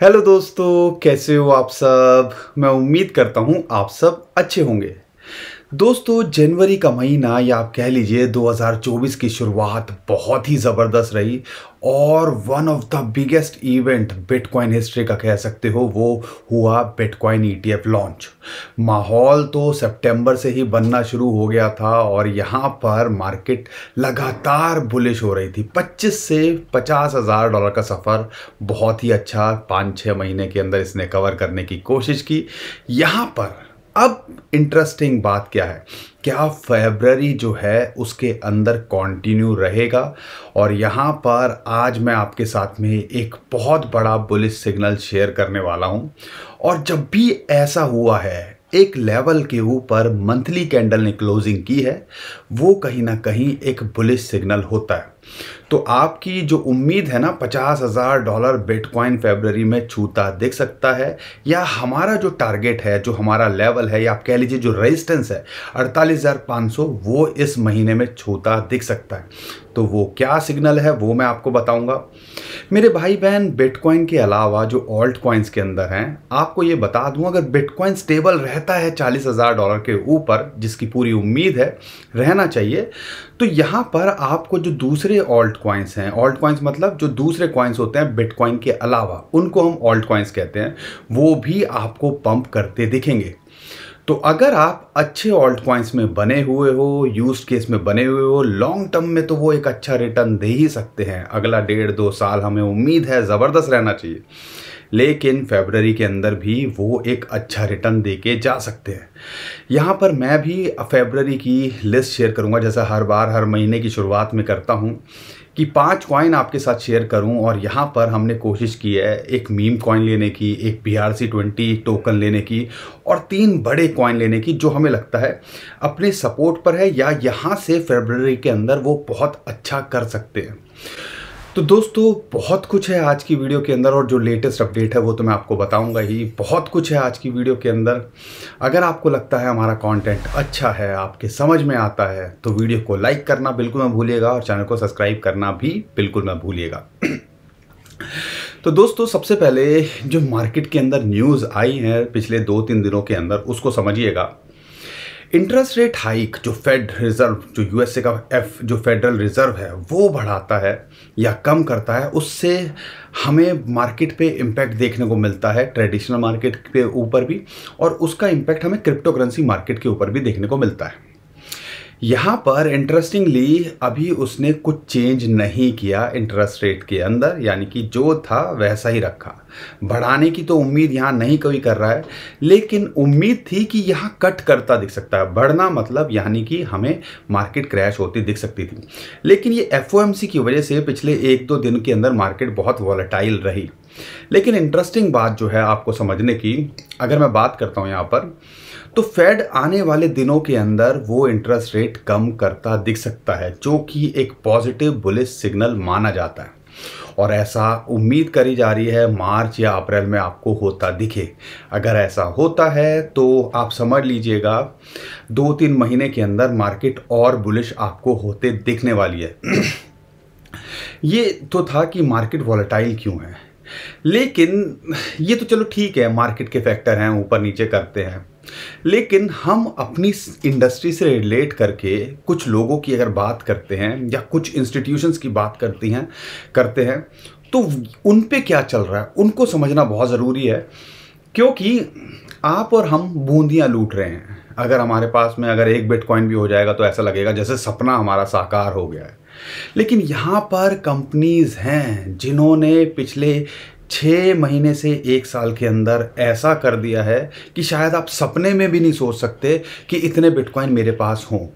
Hello दोस्तों, कैसे हो आप सब। मैं उम्मीद करता हूँ आप सब अच्छे होंगे। दोस्तों, जनवरी का महीना या आप कह लीजिए 2024 की शुरुआत बहुत ही ज़बरदस्त रही और one of the biggest event bitcoin history का कह सकते हो वो हुआ बिटकॉइन ईटीएफ लॉन्च। माहौल तो सितंबर से ही बनना शुरू हो गया था और यहाँ पर मार्केट लगातार बुलिश हो रही थी। 25 से 50 हज़ार डॉलर का सफ़र बहुत ही अच्छा 5-6 महीने के अंदर इसने कवर करने की कोशिश की। यहाँ पर अब इंटरेस्टिंग बात क्या है, क्या फरवरी जो है उसके अंदर कंटिन्यू रहेगा। और यहाँ पर आज मैं आपके साथ में एक बहुत बड़ा बुलिश सिग्नल शेयर करने वाला हूँ। और जब भी ऐसा हुआ है, एक लेवल के ऊपर मंथली कैंडल ने क्लोजिंग की है, वो कहीं ना कहीं एक बुलिश सिग्नल होता है। तो आपकी जो उम्मीद है ना 50,000 डॉलर बिटकॉइन फरवरी में छूता दिख सकता है, या हमारा जो टारगेट है, जो हमारा लेवल है, या आप कह लीजिए जो रेजिस्टेंस है 48,500, वो इस महीने में छूता दिख सकता है। तो वो क्या सिग्नल है वो मैं आपको बताऊंगा। मेरे भाई बहन, बिटकॉइन के अलावा जो ऑल्ट कॉइन्स के अंदर हैं, आपको ये बता दूं, अगर बिटकॉइन स्टेबल रहता है 40,000 डॉलर के ऊपर, जिसकी पूरी उम्मीद है रहना चाहिए, तो यहाँ पर आपको जो दूसरे ऑल्ट कॉइन्स हैं, ऑल्ट कॉइन्स मतलब जो दूसरे कॉइन्स होते हैं बिटकॉइन के अलावा, उनको हम ऑल्ट कॉइन्स कहते हैं, वो भी आपको पंप करते दिखेंगे। तो अगर आप अच्छे ऑल्ट कॉइन्स में बने हुए हो, यूज्ड केस में बने हुए हो, लॉन्ग टर्म में तो वो एक अच्छा रिटर्न दे ही सकते हैं। अगला 1.5-2 साल हमें उम्मीद है ज़बरदस्त रहना चाहिए, लेकिन फरवरी के अंदर भी वो एक अच्छा रिटर्न दे के जा सकते हैं। यहाँ पर मैं भी फरवरी की लिस्ट शेयर करूँगा, जैसा हर बार हर महीने की शुरुआत में करता हूँ, कि 5 कॉइन आपके साथ शेयर करूं। और यहाँ पर हमने कोशिश की है एक मीम कॉइन लेने की, एक BRC20 टोकन लेने की, और 3 बड़े कॉइन लेने की जो हमें लगता है अपने सपोर्ट पर है, या यहाँ से फरवरी के अंदर वो बहुत अच्छा कर सकते हैं। तो दोस्तों, बहुत कुछ है आज की वीडियो के अंदर, और जो लेटेस्ट अपडेट है वो तो मैं आपको बताऊंगा ही। बहुत कुछ है आज की वीडियो के अंदर। अगर आपको लगता है हमारा कंटेंट अच्छा है, आपके समझ में आता है, तो वीडियो को लाइक करना बिल्कुल मत भूलिएगा और चैनल को सब्सक्राइब करना भी बिल्कुल मत भूलिएगा। तो दोस्तों, सबसे पहले जो मार्केट के अंदर न्यूज़ आई है पिछले 2-3 दिनों के अंदर, उसको समझिएगा। इंटरेस्ट रेट हाइक जो फेड रिजर्व, जो यूएसए का जो फेडरल रिजर्व है, वो बढ़ाता है या कम करता है, उससे हमें मार्केट पे इम्पैक्ट देखने को मिलता है, ट्रेडिशनल मार्केट के ऊपर भी, और उसका इम्पैक्ट हमें क्रिप्टो करेंसी मार्केट के ऊपर भी देखने को मिलता है। यहाँ पर इंटरेस्टिंगली अभी उसने कुछ चेंज नहीं किया इंटरेस्ट रेट के अंदर, यानी कि जो था वैसा ही रखा। बढ़ाने की तो उम्मीद यहाँ नहीं कोई कर रहा है, लेकिन उम्मीद थी कि यहाँ कट करता दिख सकता है। बढ़ना मतलब यानी कि हमें मार्केट क्रैश होती दिख सकती थी, लेकिन ये FOMC की वजह से पिछले 1-2 दिन के अंदर मार्केट बहुत वॉलेटाइल रही। लेकिन इंटरेस्टिंग बात जो है आपको समझने की, अगर मैं बात करता हूँ यहाँ पर, तो फेड आने वाले दिनों के अंदर वो इंटरेस्ट रेट कम करता दिख सकता है, जो कि एक पॉजिटिव बुलिश सिग्नल माना जाता है। और ऐसा उम्मीद करी जा रही है मार्च या अप्रैल में आपको होता दिखे। अगर ऐसा होता है तो आप समझ लीजिएगा 2-3 महीने के अंदर मार्केट और बुलिश आपको होते दिखने वाली है। ये तो था कि मार्केट वॉलेटाइल क्यों है, लेकिन ये तो चलो ठीक है, मार्केट के फैक्टर हैं, ऊपर नीचे करते हैं, लेकिन हम अपनी इंडस्ट्री से रिलेट करके कुछ लोगों की अगर बात करते हैं, या कुछ इंस्टीट्यूशंस की बात करते हैं, तो उन पे क्या चल रहा है उनको समझना बहुत ज़रूरी है। क्योंकि आप और हम बूंदियाँ लूट रहे हैं। अगर हमारे पास में अगर एक बिटकॉइन भी हो जाएगा तो ऐसा लगेगा जैसे सपना हमारा साकार हो गया है। लेकिन यहाँ पर कंपनीज हैं जिन्होंने पिछले 6 महीने से 1 साल के अंदर ऐसा कर दिया है कि शायद आप सपने में भी नहीं सोच सकते कि इतने बिटकॉइन मेरे पास हों।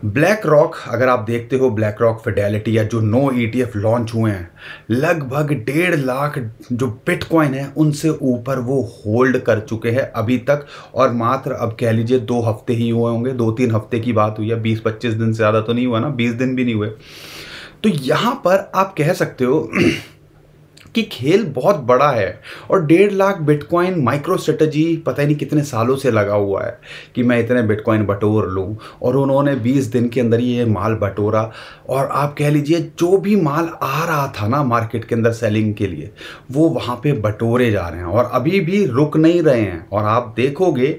ब्लैक रॉक, अगर आप देखते हो ब्लैक रॉक, फिडेलिटी, या जो 9 ETF लॉन्च हुए हैं, लगभग 1.5 लाख जो बिटकॉइन है उनसे ऊपर वो होल्ड कर चुके हैं अभी तक। और मात्र अब कह लीजिए 2 हफ्ते ही हुए होंगे, 2-3 हफ्ते की बात हुई है, 20-25 दिन से ज़्यादा तो नहीं हुआ ना, 20 दिन भी नहीं हुए। तो यहाँ पर आप कह सकते हो कि खेल बहुत बड़ा है और 1.5 लाख बिटकॉइन माइक्रो स्ट्रेटजी पता ही नहीं कितने सालों से लगा हुआ है कि मैं इतने बिटकॉइन बटोर लूं, और उन्होंने 20 दिन के अंदर ये माल बटोरा। और आप कह लीजिए जो भी माल आ रहा था ना मार्केट के अंदर सेलिंग के लिए, वो वहाँ पे बटोरे जा रहे हैं और अभी भी रुक नहीं रहे हैं। और आप देखोगे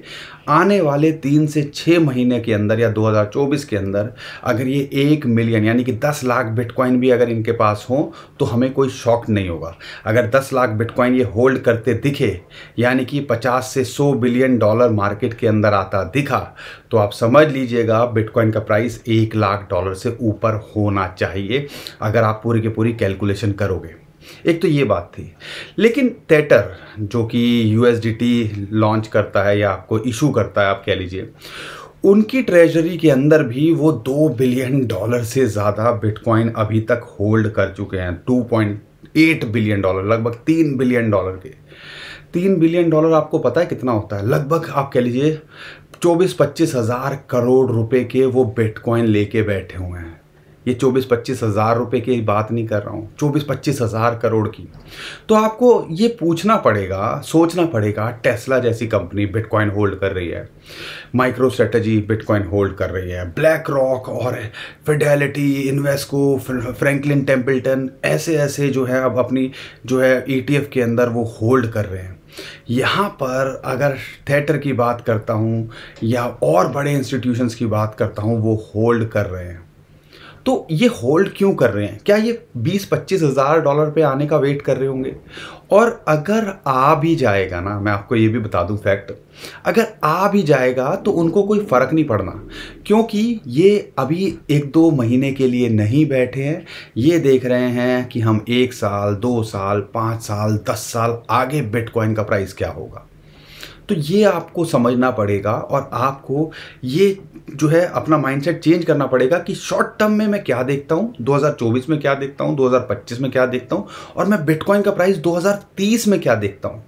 आने वाले 3 से 6 महीने के अंदर या 2024 के अंदर अगर ये 1 मिलियन यानी कि 10 लाख बिटकॉइन भी अगर इनके पास हो तो हमें कोई शॉक नहीं होगा। अगर 10 लाख बिटकॉइन ये होल्ड करते दिखे, यानी कि 50 से 100 बिलियन डॉलर मार्केट के अंदर आता दिखा, तो आप समझ लीजिएगा बिटकॉइन का प्राइस 1 लाख डॉलर से ऊपर होना चाहिए अगर आप पूरी की पूरी कैलकुलेशन करोगे। एक तो ये बात थी। लेकिन तेटर जो कि यूएसडीटी लॉन्च करता है या आपको इशू करता है, आप कह लीजिए, उनकी ट्रेजरी के अंदर भी वो 2 बिलियन डॉलर से ज़्यादा बिटकॉइन अभी तक होल्ड कर चुके हैं। 2.8 बिलियन डॉलर, लगभग 3 बिलियन डॉलर के। 3 बिलियन डॉलर आपको पता है कितना होता है? लगभग आप कह लीजिए 24-25 हज़ार करोड़ रुपए के वो बिटकॉइन लेके बैठे हुए हैं। ये 24-25 हज़ार रुपये की बात नहीं कर रहा हूँ, 24-25 हज़ार करोड़ की। तो आपको ये पूछना पड़ेगा, सोचना पड़ेगा, टेस्ला जैसी कंपनी बिटकॉइन होल्ड कर रही है, माइक्रो स्ट्रेटजी बिटकॉइन होल्ड कर रही है, ब्लैक रॉक और फिडेलिटी, इन्वेस्को, फ्रैंकलिन टेम्पल्टन, ऐसे जो है अब अपनी जो है ETF के अंदर वो होल्ड कर रहे हैं। यहाँ पर अगर थिएटर की बात करता हूँ या और बड़े इंस्टीट्यूशंस की बात करता हूँ, वो होल्ड कर रहे हैं। तो ये होल्ड क्यों कर रहे हैं? क्या ये 20-25 हज़ार डॉलर पे आने का वेट कर रहे होंगे? और अगर आ भी जाएगा ना, मैं आपको ये भी बता दूं फैक्ट, अगर आ भी जाएगा तो उनको कोई फ़र्क नहीं पड़ना, क्योंकि ये अभी 1-2 महीने के लिए नहीं बैठे हैं। ये देख रहे हैं कि हम 1 साल, 2 साल, 5 साल, 10 साल आगे बिटकॉइन का प्राइस क्या होगा। तो ये आपको समझना पड़ेगा और आपको ये जो है अपना माइंडसेट चेंज करना पड़ेगा कि शॉर्ट टर्म में मैं क्या देखता हूँ, 2024 में क्या देखता हूँ, 2025 में क्या देखता हूँ, और मैं बिटकॉइन का प्राइस 2030 में क्या देखता हूँ।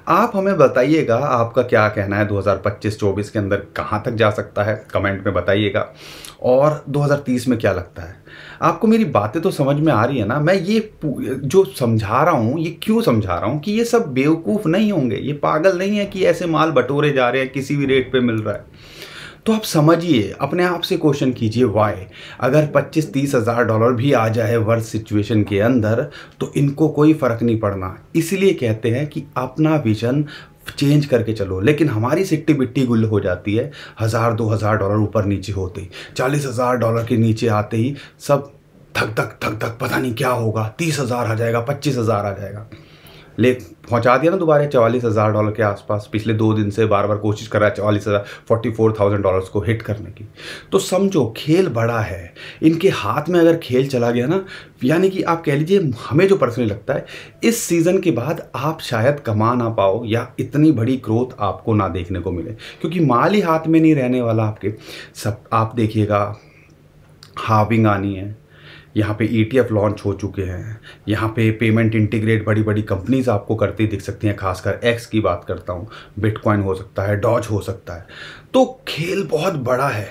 आप हमें बताइएगा आपका क्या कहना है 2025-24 के अंदर कहाँ तक जा सकता है, कमेंट में बताइएगा। और 2030 में क्या लगता है आपको? मेरी बातें तो समझ में आ रही है ना? मैं ये जो समझा रहा हूँ ये क्यों समझा रहा हूँ कि ये सब बेवकूफ़ नहीं होंगे, ये पागल नहीं है कि ऐसे माल बटोरे जा रहे हैं, किसी भी रेट पे मिल रहा है। तो आप समझिए, अपने आप से क्वेश्चन कीजिए वाई। अगर 25-30 हज़ार डॉलर भी आ जाए वर्स्ट सिचुएशन के अंदर तो इनको कोई फ़र्क नहीं पड़ना। इसलिए कहते हैं कि अपना विजन चेंज करके चलो। लेकिन हमारी सिट्टी बिट्टी गुल हो जाती है 1000-2000 डॉलर ऊपर नीचे होते ही, 40,000 डॉलर के नीचे आते ही सब धक धक पता नहीं क्या होगा, 30,000 आ जाएगा, 25,000 आ जाएगा। ले पहुंचा दिया ना दोबारा 44,000 डॉलर के आसपास। पिछले 2 दिन से बार बार कोशिश कर रहा है 44,000 डॉलर्स को हिट करने की। तो समझो खेल बड़ा है, इनके हाथ में अगर खेल चला गया ना, यानी कि आप कह लीजिए, हमें जो पर्सनली लगता है इस सीज़न के बाद आप शायद कमा ना पाओ या इतनी बड़ी ग्रोथ आपको ना देखने को मिले, क्योंकि माल ही हाथ में नहीं रहने वाला आपके। सब आप देखिएगा, हाविंग आनी है, यहाँ पे ETF लॉन्च हो चुके हैं, यहाँ पे पेमेंट इंटीग्रेट बड़ी बड़ी कंपनीज आपको करती दिख सकती हैं, खासकर X की बात करता हूँ, बिटकॉइन हो सकता है, डॉज हो सकता है। तो खेल बहुत बड़ा है,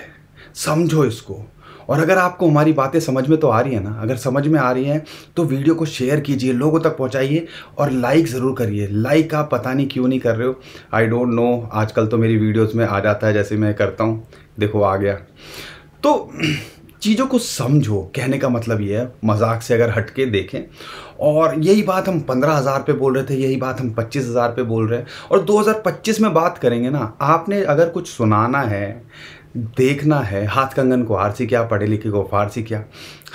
समझो इसको। और अगर आपको हमारी बातें समझ में तो आ रही है ना, अगर समझ में आ रही हैं तो वीडियो को शेयर कीजिए, लोगों तक पहुँचाइए और लाइक ज़रूर करिए। लाइक आप पता नहीं क्यों नहीं कर रहे हो, आई डोंट नो। आजकल तो मेरी वीडियोज़ में आ जाता है जैसे मैं करता हूँ, देखो आ गया। तो चीज़ों को समझो, कहने का मतलब ये है, मजाक से अगर हटके देखें। और यही बात हम 15,000 पे बोल रहे थे, यही बात हम 25,000 पे बोल रहे हैं, और 2025 में बात करेंगे ना। आपने अगर कुछ सुनाना है, देखना है, हाथ कंगन को आरसी क्या, पढ़े लिखे को फारसी क्या।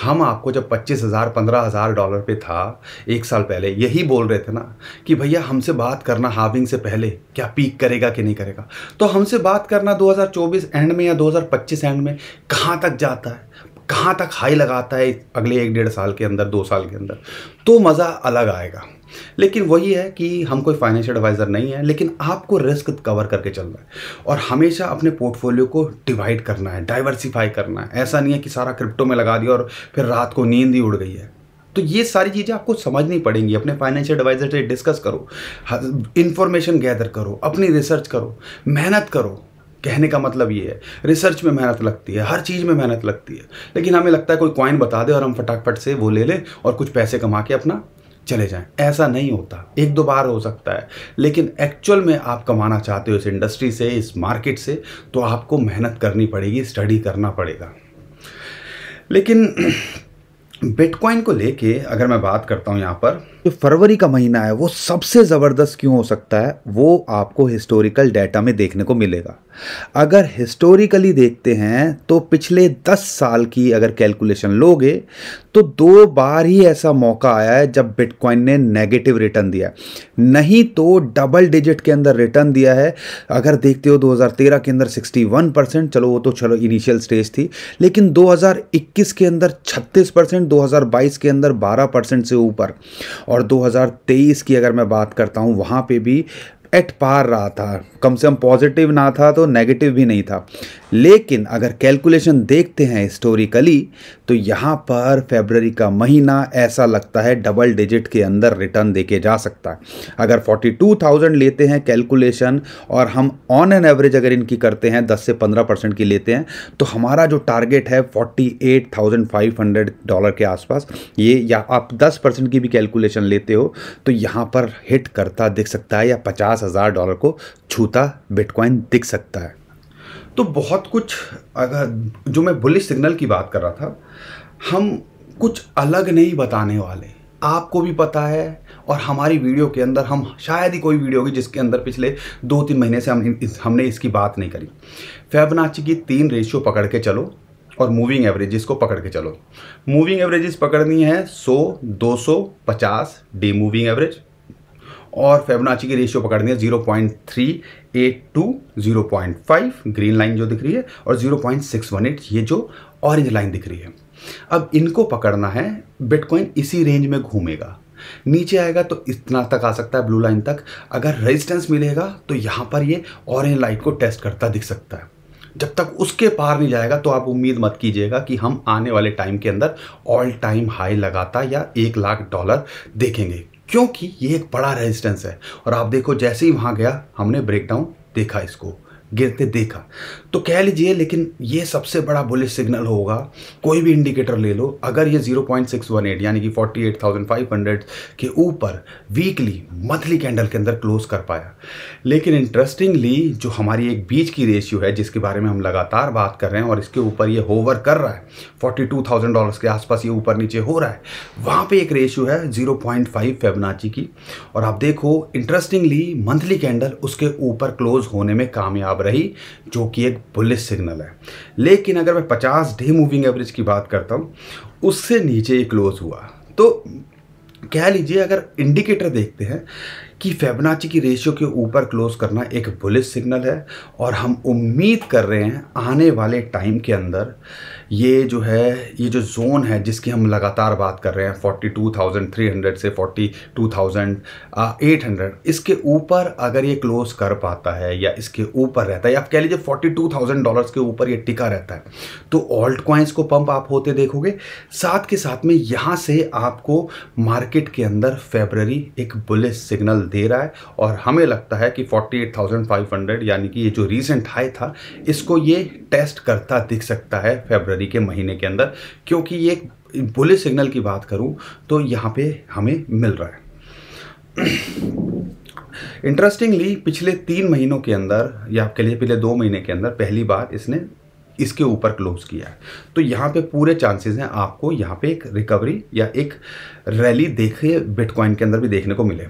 हम आपको जब 25,000-15,000 डॉलर पे था 1 साल पहले, यही बोल रहे थे ना कि भैया हमसे बात करना हाविंग से पहले क्या पीक करेगा कि नहीं करेगा। तो हमसे बात करना 2024 एंड में या 2025 एंड में कहाँ तक जाता है, कहाँ तक हाई लगाता है अगले 1-1.5 साल के अंदर, 2 साल के अंदर, तो मज़ा अलग आएगा। लेकिन वही है कि हम कोई फाइनेंशियल एडवाइज़र नहीं है, लेकिन आपको रिस्क कवर करके चलना है और हमेशा अपने पोर्टफोलियो को डिवाइड करना है, डाइवर्सिफाई करना है। ऐसा नहीं है कि सारा क्रिप्टो में लगा दिया और फिर रात को नींद ही उड़ गई है। तो ये सारी चीज़ें आपको समझनी पड़ेंगी। अपने फाइनेंशियल एडवाइज़र से डिस्कस करो, इन्फॉर्मेशन गैदर करो, अपनी रिसर्च करो, मेहनत करो। कहने का मतलब ये है, रिसर्च में मेहनत लगती है, हर चीज़ में मेहनत लगती है। लेकिन हमें लगता है कोई कॉइन बता दे और हम फटाफट से वो ले लें और कुछ पैसे कमा के अपना चले जाएं। ऐसा नहीं होता, एक दो बार हो सकता है, लेकिन एक्चुअल में आप कमाना चाहते हो इस इंडस्ट्री से, इस मार्केट से, तो आपको मेहनत करनी पड़ेगी, स्टडी करना पड़ेगा। लेकिन बिटकॉइन को लेके अगर मैं बात करता हूं यहाँ पर, जो फरवरी का महीना है वो सबसे ज़बरदस्त क्यों हो सकता है, वो आपको हिस्टोरिकल डाटा में देखने को मिलेगा। अगर हिस्टोरिकली देखते हैं तो पिछले 10 साल की अगर कैलकुलेशन लोगे तो 2 बार ही ऐसा मौका आया है जब बिटकॉइन ने नेगेटिव रिटर्न दिया, नहीं तो डबल डिजिट के अंदर रिटर्न दिया है। अगर देखते हो 2013 के अंदर 61%, चलो वो तो चलो इनिशियल स्टेज थी, लेकिन 2021 के अंदर 36%, 2022 के अंदर 12% से ऊपर, और 2023 की अगर मैं बात करता हूँ वहाँ पे भी एट पार रहा था, कम से कम पॉजिटिव ना था तो नेगेटिव भी नहीं था। लेकिन अगर कैलकुलेशन देखते हैं हिस्टोरिकली तो यहाँ पर फरवरी का महीना ऐसा लगता है डबल डिजिट के अंदर रिटर्न देके जा सकता है। अगर 42,000 लेते हैं कैलकुलेशन और हम ऑन एन एवरेज अगर इनकी करते हैं 10 से 15% की लेते हैं तो हमारा जो टारगेट है $48,500 के आसपास, ये या आप 10% की भी कैलकुलेशन लेते हो तो यहाँ पर हिट करता दिख सकता है, या $50,000 को छूता बिटकॉइन दिख सकता है। तो बहुत कुछ, अगर जो मैं बुलिश सिग्नल की बात कर रहा था, हम कुछ अलग नहीं बताने वाले, आपको भी पता है, और हमारी वीडियो के अंदर हम शायद ही कोई वीडियो होगी जिसके अंदर पिछले 2-3 महीने से हमने इसकी बात नहीं करी। फिबोनाची की 3 रेशियो पकड़ के चलो और मूविंग एवरेजेस को पकड़ के चलो। मूविंग एवरेजेस पकड़नी है 100, 250 डे मूविंग एवरेज, और फिबोनाची की रेशियो पकड़नी है 0.382, 0.5 ग्रीन लाइन जो दिख रही है, और 0.618 ये जो ऑरेंज लाइन दिख रही है। अब इनको पकड़ना है। बिटकॉइन इसी रेंज में घूमेगा, नीचे आएगा तो इतना तक आ सकता है ब्लू लाइन तक, अगर रेजिस्टेंस मिलेगा तो यहाँ पर ये ऑरेंज लाइन को टेस्ट करता दिख सकता है। जब तक उसके पार नहीं जाएगा तो आप उम्मीद मत कीजिएगा कि हम आने वाले टाइम के अंदर ऑल टाइम हाई लगाता या $1,00,000 देखेंगे, क्योंकि ये एक बड़ा रेजिस्टेंस है। और आप देखो जैसे ही वहाँ गया हमने ब्रेकडाउन देखा, इसको गिरते देखा, तो कह लीजिए, लेकिन ये सबसे बड़ा बुलिश सिग्नल होगा। कोई भी इंडिकेटर ले लो, अगर ये 0.618 यानी कि 48,500 के ऊपर वीकली मंथली कैंडल के अंदर क्लोज कर पाया। लेकिन इंटरेस्टिंगली जो हमारी एक बीच की रेशियो है जिसके बारे में हम लगातार बात कर रहे हैं और इसके ऊपर ये होवर कर रहा है, $42,000 के आसपास ये ऊपर नीचे हो रहा है, वहाँ पे एक रेशियो है 0.5 फिबोनाची की। और आप देखो इंटरेस्टिंगली मंथली कैंडल उसके ऊपर क्लोज होने में कामयाब रही, जो कि एक बुलिश सिग्नल है। लेकिन अगर मैं 50 डे मूविंग एवरेज की बात करता हूं, उससे नीचे ही क्लोज हुआ, तो कह लीजिए अगर इंडिकेटर देखते हैं कि फिबोनाची की रेशियो के ऊपर क्लोज करना एक बुलिश सिग्नल है। और हम उम्मीद कर रहे हैं आने वाले टाइम के अंदर ये जो है, ये जो जोन है जिसकी हम लगातार बात कर रहे हैं 42,300 से 42,800, इसके ऊपर अगर ये क्लोज कर पाता है या इसके ऊपर रहता है, या आप कह लीजिए $42,000 के ऊपर ये टिका रहता है, तो ऑल्ट कॉइन्स को पंप आप होते देखोगे। साथ के साथ में यहाँ से आपको मार्केट के अंदर फरवरी एक बुलिश सिग्नल दे रहा है, और हमें लगता है कि 48,500 यानी कि ये जो रीसेंट हाई था, इसको ये टेस्ट करता दिख सकता है फरवरी के महीने के अंदर, क्योंकि ये बुलिश सिग्नल की बात करूं तो यहाँ पे हमें मिल रहा है। इंटरेस्टिंगली पिछले 3 महीनों के अंदर, या आपके लिए पिछले 2 महीने के अंदर पहली बार इसने इसके ऊपर क्लोज किया है, तो यहाँ पे पूरे चांसेस हैं आपको यहाँ पे एक रिकवरी या एक रैली देखे बिटकॉइन के अंदर भी देखने को मिले,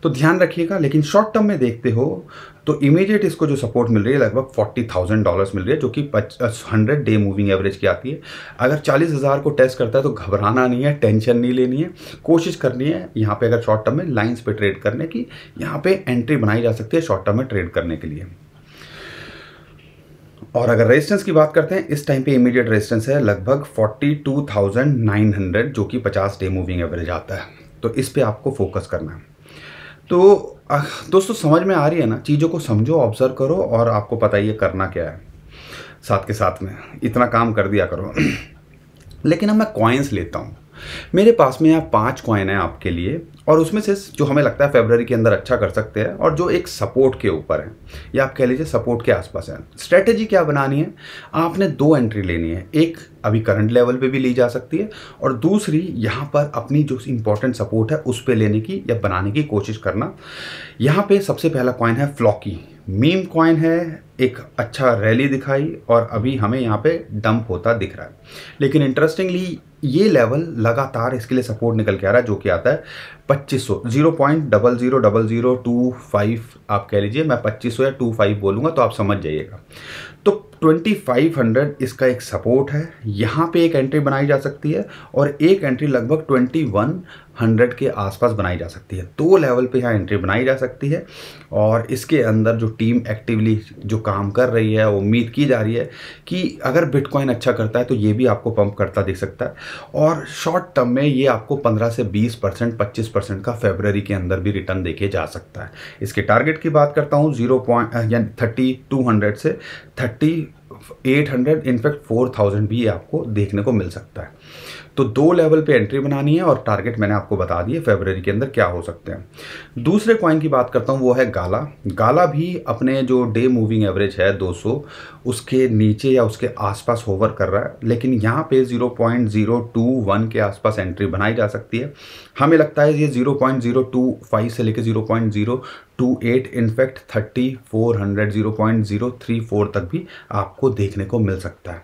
तो ध्यान रखिएगा। लेकिन शॉर्ट टर्म में देखते हो तो इमीडिएट इसको जो सपोर्ट मिल रही है लगभग $40,000 मिल रही है, जो कि 100 डे मूविंग एवरेज की आती है। अगर 40,000 को टेस्ट करता है तो घबराना नहीं है, टेंशन नहीं लेनी है, कोशिश करनी है यहाँ पे अगर शॉर्ट टर्म में लाइंस पे ट्रेड करने की, यहाँ पे एंट्री बनाई जा सकती है शॉर्ट टर्म में ट्रेड करने के लिए। और अगर रेजिस्टेंस की बात करते हैं, इस टाइम पे इमीडिएट रेजिस्टेंस है लगभग 42,900, जो कि 50 डे मूविंग एवरेज आता है, तो इस पे आपको फोकस करना है। तो दोस्तों समझ में आ रही है ना, चीज़ों को समझो, ऑब्जर्व करो, और आपको पता ही है करना क्या है। साथ के साथ में इतना काम कर दिया करो। लेकिन अब मैं कॉइन्स लेता हूँ, मेरे पास में यहाँ 5 कॉइन है आपके लिए, और उसमें से जो हमें लगता है फरवरी के अंदर अच्छा कर सकते हैं और जो एक सपोर्ट के ऊपर है या आप कह लीजिए सपोर्ट के आसपास है। स्ट्रेटेजी क्या बनानी है, आपने 2 एंट्री लेनी है, एक अभी करंट लेवल पे भी ली जा सकती है और दूसरी यहाँ पर अपनी जो इंपॉर्टेंट सपोर्ट है उस पे लेने की या बनाने की कोशिश करना। यहाँ पे सबसे पहला कॉइन है फ्लॉकी, मीम कॉइन है, एक अच्छा रैली दिखाई और अभी हमें यहाँ पे डंप होता दिख रहा है। लेकिन इंटरेस्टिंगली ये लेवल लगातार इसके लिए सपोर्ट निकल के आ रहा है जो कि आता है 2500, 0.000025 आप कह लीजिए, मैं 2500 या 25 बोलूँगा तो आप समझ जाइएगा। तो 2500 इसका एक सपोर्ट है, यहाँ पे एक एंट्री बनाई जा सकती है और एक एंट्री लगभग 2100 के आसपास बनाई जा सकती है। 2 लेवल पे यहाँ एंट्री बनाई जा सकती है और इसके अंदर जो टीम एक्टिवली जो काम कर रही है उम्मीद की जा रही है कि अगर बिटकॉइन अच्छा करता है तो ये भी आपको पंप करता दिख सकता है और शॉर्ट टर्म में ये आपको 15 से 20%, 25% का फरवरी के अंदर भी रिटर्न देके जा सकता है। इसके टारगेट की बात करता हूँ 3200 से 3800, इनफैक्ट 4000 भी आपको देखने को मिल सकता है। तो 2 लेवल पे एंट्री बनानी है और टारगेट मैंने आपको बता दिए फरवरी के अंदर क्या हो सकते हैं। दूसरे कॉइन की बात करता हूँ वो है गाला। गाला भी अपने जो डे मूविंग एवरेज है 200 उसके नीचे या उसके आसपास होवर कर रहा है, लेकिन यहाँ पे 0.021 के आसपास एंट्री बनाई जा सकती है। हमें लगता है ये 0.025 से लेकर 0.028, इनफैक्ट 3400, 0.034 तक भी आपको देखने को मिल सकता है।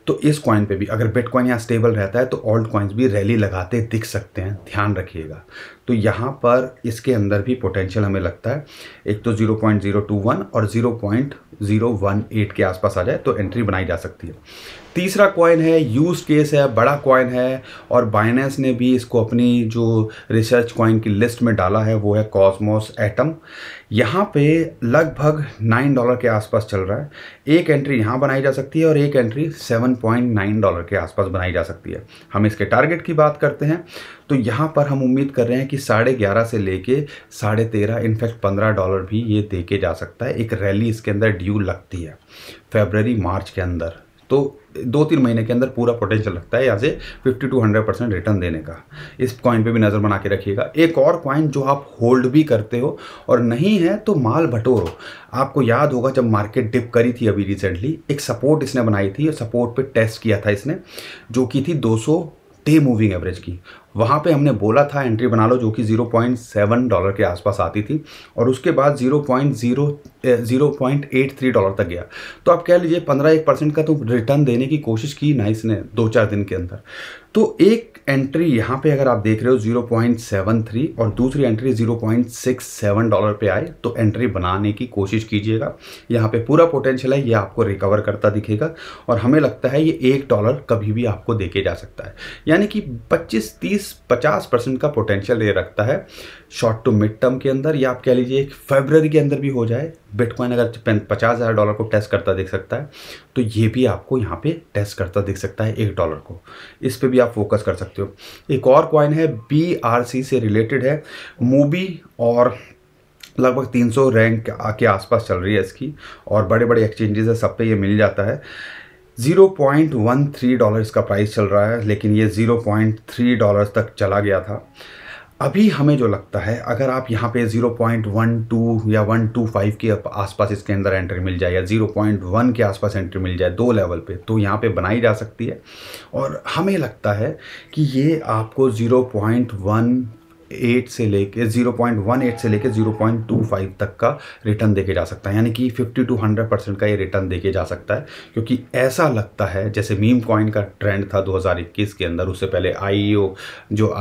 तो इस कॉइन पे भी अगर बिटकॉइन यहाँ स्टेबल रहता है तो ऑल्ट कॉइन्स भी रैली लगाते दिख सकते हैं, ध्यान रखिएगा। तो यहाँ पर इसके अंदर भी पोटेंशियल हमें लगता है, एक तो 0.021 और 0.018 के आसपास आ जाए तो एंट्री बनाई जा सकती है। तीसरा कॉइन है, यूज केस है, बड़ा कॉइन है और बाइनेंस ने भी इसको अपनी जो रिसर्च कॉइन की लिस्ट में डाला है वो है कॉस्मोस एटम। यहाँ पे लगभग $9 के आसपास चल रहा है। एक एंट्री यहाँ बनाई जा सकती है और एक एंट्री $7.9 के आसपास बनाई जा सकती है। हम इसके टारगेट की बात करते हैं तो यहाँ पर हम उम्मीद कर रहे हैं कि 11.5 से लेके 13.5, इनफैक्ट $15 भी ये देके जा सकता है। एक रैली इसके अंदर ड्यू लगती है फरवरी मार्च के अंदर, तो 2-3 महीने के अंदर पूरा पोटेंशियल लगता है यहाँ से 50 to 100% रिटर्न देने का। इस कॉइन पे भी नज़र बना के रखिएगा। एक और कॉइन जो आप होल्ड भी करते हो और नहीं है तो माल बटोरो। आपको याद होगा जब मार्केट डिप करी थी अभी रिसेंटली, एक सपोर्ट इसने बनाई थी और सपोर्ट पे टेस्ट किया था इसने, जो की थी 200 डे मूविंग एवरेज की। वहाँ पे हमने बोला था एंट्री बना लो, जो कि $0.7 के आसपास आती थी और उसके बाद 0.83 तक गया। तो आप कह लीजिए 15-1% का तो रिटर्न देने की कोशिश की ना इसने 2-4 दिन के अंदर। तो एक एंट्री यहाँ पे अगर आप देख रहे हो 0.73 और दूसरी एंट्री $0.67 पे आए तो एंट्री बनाने की कोशिश कीजिएगा। यहाँ पे पूरा पोटेंशियल है, ये आपको रिकवर करता दिखेगा और हमें लगता है ये $1 कभी भी आपको देके जा सकता है। यानी कि 25-30-50% का पोटेंशियल ये रखता है शॉर्ट टू मिड टर्म के अंदर, या आप कह लीजिए फरवरी के अंदर भी हो जाए। बिटकॉइन अगर $50,000 को टेस्ट करता दिख सकता है तो ये भी आपको यहाँ पे टेस्ट करता दिख सकता है $1 को। इस पे भी आप फोकस कर सकते हो। एक और कॉइन है BRC से रिलेटेड है, मूवी, और लगभग 300 रैंक के आसपास चल रही है इसकी और बड़े बड़े एक्सचेंजेस है, सब पे ये मिल जाता है। $0.13 इसका प्राइस चल रहा है, लेकिन ये $0.3 तक चला गया था। अभी हमें जो लगता है अगर आप यहाँ पे 0.12 या 125 के आसपास इसके अंदर एंट्री मिल जाए या 0.1 के आसपास एंट्री मिल जाए 2 लेवल पे, तो यहाँ पे बनाई जा सकती है। और हमें लगता है कि ये आपको 0.18 से लेके 0.25 तक का रिटर्न देके जा सकता है। यानी कि 50 to 100% का ये रिटर्न देके जा सकता है, क्योंकि ऐसा लगता है जैसे मीम कॉइन का ट्रेंड था 2021 के अंदर, उससे पहले IEO जो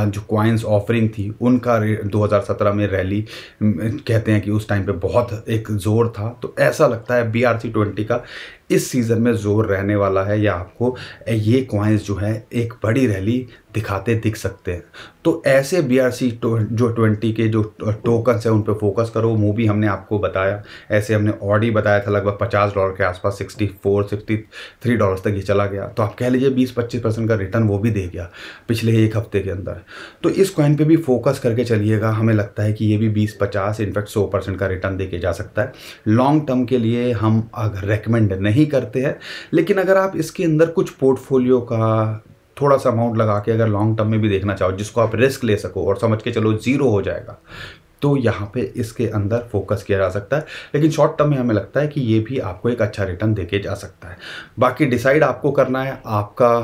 जो कॉइन्स ऑफरिंग थी उनका 2017 में रैली कहते हैं कि उस टाइम पे बहुत एक जोर था। तो ऐसा लगता है BRC20 का इस सीज़न में जोर रहने वाला है, या आपको ये कॉइन्स जो है एक बड़ी रैली दिखाते दिख सकते हैं। तो ऐसे BRC जो 20 के जो टोकन्स है उन पे फोकस करो। मूवी हमने आपको बताया, ऐसे हमने ऑडी बताया था लगभग $50 के आसपास, $63 तक ये चला गया। तो आप कह लीजिए 20-25% का रिटर्न वो भी दे गया पिछले एक हफ्ते के अंदर। तो इस कॉइन पे भी फोकस करके चलिएगा। हमें लगता है कि ये भी 20-50 इनफैक्ट 100% का रिटर्न देके जा सकता है। लॉन्ग टर्म के लिए हम अगर रेकमेंड नहीं करते हैं, लेकिन अगर आप इसके अंदर कुछ पोर्टफोलियो का थोड़ा सा अमाउंट लगा के अगर लॉन्ग टर्म में भी देखना चाहो, जिसको आप रिस्क ले सको और समझ के चलो ज़ीरो हो जाएगा, तो यहाँ पे इसके अंदर फोकस किया जा सकता है। लेकिन शॉर्ट टर्म में हमें लगता है कि ये भी आपको एक अच्छा रिटर्न देके जा सकता है। बाकी डिसाइड आपको करना है, आपका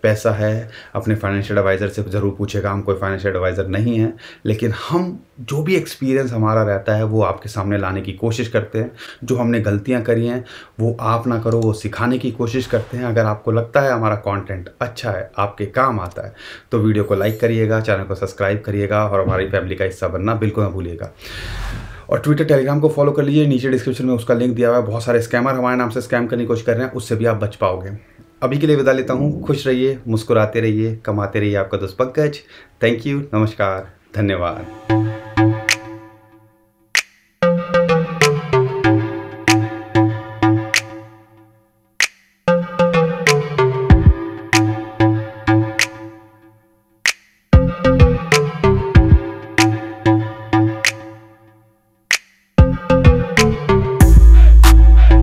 पैसा है। अपने फाइनेंशियल एडवाइज़र से ज़रूर पूछेगा, हम कोई फाइनेंशियल एडवाइज़र नहीं है, लेकिन हम जो भी एक्सपीरियंस हमारा रहता है वो आपके सामने लाने की कोशिश करते हैं। जो हमने गलतियां करी हैं वो आप ना करो, वो सिखाने की कोशिश करते हैं। अगर आपको लगता है हमारा कंटेंट अच्छा है, आपके काम आता है, तो वीडियो को लाइक करिएगा, चैनल को सब्सक्राइब करिएगा और हमारी फैमिली का हिस्सा बनना बिल्कुल ना भूलिएगा। और ट्विटर टेलीग्राम को फॉलो कर लीजिए, नीचे डिस्क्रिप्शन में उसका लिंक दिया हुआ है। बहुत सारे स्कैमर हमारे नाम से स्कैम करने की कोशिश कर रहे हैं, उससे भी आप बच पाओगे। अभी के लिए विदा लेता हूँ। खुश रहिए, मुस्कुराते रहिए, कमाते रहिए। आपका दोस्त पंकज। थैंक यू, नमस्कार, धन्यवाद।